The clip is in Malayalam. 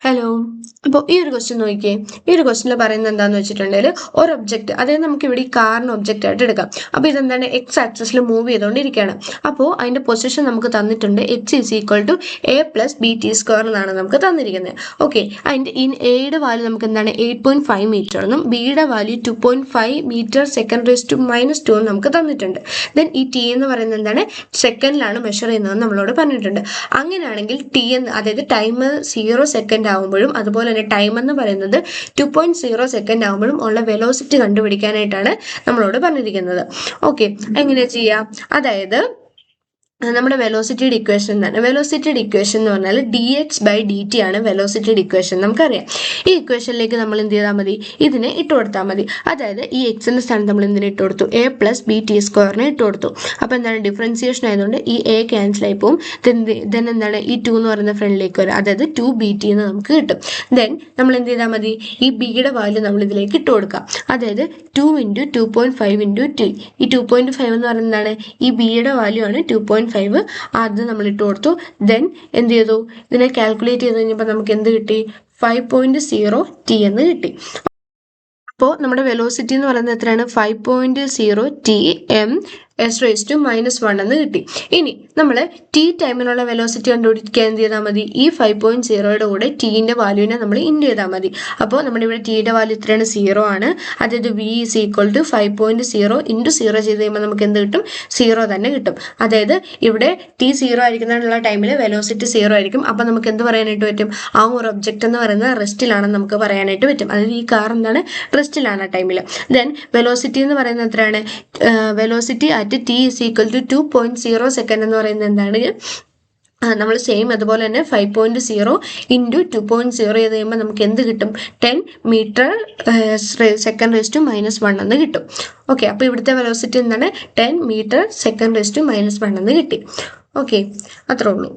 ഹലോ. അപ്പോൾ ഈ ഒരു ക്വസ്റ്റ്യൻ നോക്കിയേ. ഈ ഒരു ക്വസ്റ്റ്യനിൽ പറയുന്നത് എന്താണെന്ന് വെച്ചിട്ടുണ്ടെങ്കിൽ ഒരു ഒബ്ജക്റ്റ്, അതായത് നമുക്ക് ഇവിടെ ഈ കാറിന് ഒബ്ജക്റ്റ് ആയിട്ട് എടുക്കാം. അപ്പോൾ ഇതെന്താണ്, എക്സ് ആക്സിസിൽ മൂവ് ചെയ്തുകൊണ്ടിരിക്കുകയാണ്. അപ്പോൾ അതിൻ്റെ പൊസിഷൻ നമുക്ക് തന്നിട്ടുണ്ട് X is equal to A plus B T square എന്നാണ് നമുക്ക് തന്നിരിക്കുന്നത്. ഓക്കെ, അതിൻ്റെ എയുടെ വാല്യൂ നമുക്ക് എന്താണ് 8.5 മീറ്റർ എന്നും ബിയുടെ value 2.5 metre second raise to -2 എന്ന് നമുക്ക് തന്നിട്ടുണ്ട്. ദെൻ ഈ ടി എന്ന് പറയുന്നത് എന്താണ്, സെക്കൻഡിലാണ് മെഷർ ചെയ്യുന്നതെന്ന് നമ്മളോട് പറഞ്ഞിട്ടുണ്ട്. അങ്ങനെയാണെങ്കിൽ ടി എന്ന്, അതായത് ടൈം 0 സെക്കൻഡ് ആവുമ്പോഴും അതുപോലെ തന്നെ ടൈം എന്ന് പറയുന്നത് 2.0 സെക്കൻഡ് ആവുമ്പോഴും ഉള്ള വെലോസിറ്റി കണ്ടുപിടിക്കാനായിട്ടാണ് നമ്മളോട് പറഞ്ഞിരിക്കുന്നത്. ഓക്കെ, എങ്ങനെ ചെയ്യാം? അതായത് നമ്മുടെ വെലോസിറ്റിയുടെ ഇക്വേഷൻ എന്താണ്? വെലോസിറ്റിയുടെ ഇക്വേഷൻ എന്ന് പറഞ്ഞാൽ dx/dt ആണ് വെലോസിറ്റിയുടെ ഇക്വേഷൻ. നമുക്കറിയാം. ഈ ഇക്വേഷനിലേക്ക് നമ്മൾ എന്ത് ചെയ്താൽ മതി, ഇതിനെ ഇട്ട് കൊടുത്താൽ മതി. അതായത് ഈ എക്സിന്റെ സ്ഥാനത്ത് നമ്മൾ എന്തിനെ ഇട്ട് കൊടുത്തു, എ പ്ലസ് ബി ടി സ്ക്വയറിനെ ഇട്ട് കൊടുത്തു. അപ്പോൾ എന്താണ്, ഡിഫറൻസിയേഷൻ ആയതുകൊണ്ട് ഈ എ ക്യാൻസൽ ആയി പോകും. ദെൻ എന്താണ്, ഈ 2 എന്ന് പറയുന്ന ഫ്രണ്ടിലേക്ക് വരും, അതായത് 2bt എന്ന് നമുക്ക് കിട്ടും. ദെൻ നമ്മൾ എന്ത് ചെയ്താൽ മതി, ഈ ബിയുടെ വാല്യൂ നമ്മൾ ഇതിലേക്ക് ഇട്ട് കൊടുക്കാം. അതായത് 2 × 2.5 × t. ഈ 2.5 എന്ന് പറയുന്നതാണ് ഈ ബിയുടെ വാല്യൂ ആണ് 2.5. അത് നമ്മൾ ഇട്ട് കൊടുത്തു. ദെൻ എന്ത് ചെയ്തു, ഇതിനെ കാൽക്കുലേറ്റ് ചെയ്ത് കഴിഞ്ഞപ്പോൾ നമുക്ക് എന്ത് കിട്ടി, 5.0 t എന്ന് കിട്ടി. അപ്പോൾ നമ്മുടെ വെലോസിറ്റി എന്ന് പറയുന്നത് എത്രയാണ്, 5.0 t m s⁻⁻1 എന്ന് കിട്ടി. ഇനി നമ്മൾ ടി ടൈമിനുള്ള വെലോസിറ്റി കണ്ടുപിടിക്കാൻ എന്ത് ചെയ്താൽ മതി, ഈ 5.0യുടെ കൂടെ ടീൻ്റെ വാല്യൂവിനെ നമ്മൾ ഇൻഡ് ചെയ്താൽ മതി. അപ്പോൾ നമ്മുടെ ഇവിടെ ടിയുടെ വാല്യൂ എത്രയാണ്, 0 ആണ്. അതായത് v ഈസ് ഈക്വൽ ടു 5.0 × 0 ചെയ്ത് കഴിയുമ്പോൾ നമുക്ക് എന്ത് കിട്ടും, 0 തന്നെ കിട്ടും. അതായത് ഇവിടെ ടി 0 ആയിരിക്കുന്നതിനുള്ള ടൈമിൽ വെലോസിറ്റി 0 ആയിരിക്കും. അപ്പോൾ നമുക്ക് എന്ത് പറയാനായിട്ട് പറ്റും, ആ ഒരു ഒബ്ജക്റ്റ് എന്ന് പറയുന്നത് റെസ്റ്റിലാണെന്ന് നമുക്ക് പറയാനായിട്ട് പറ്റും. അതായത് ഈ കാർ എന്താണ്, റെസ്റ്റിലാണ് ആ ടൈമിൽ. ദെൻ വെലോസിറ്റി എന്ന് പറയുന്നത് എത്രയാണ്, velocity t is equal to 2.0 second എന്ന് പറയുന്നത് എന്താണ്, നമ്മൾ സെയിം അതുപോലെ തന്നെ 5.0 × 2.0 ചെയ്ത് കഴിയുമ്പോൾ നമുക്ക് എന്ത് കിട്ടും, 10 മീറ്റർ സെക്കൻഡ് റേസ് ടു -1 എന്ന് കിട്ടും. ഓക്കെ, അപ്പോൾ ഇവിടുത്തെ വെലോസിറ്റി എന്താണ്, 10 മീറ്റർ സെക്കൻഡ് റേസ് ടു -1 എന്ന് കിട്ടി. ഓക്കെ, അത്രേ ഉള്ളൂ.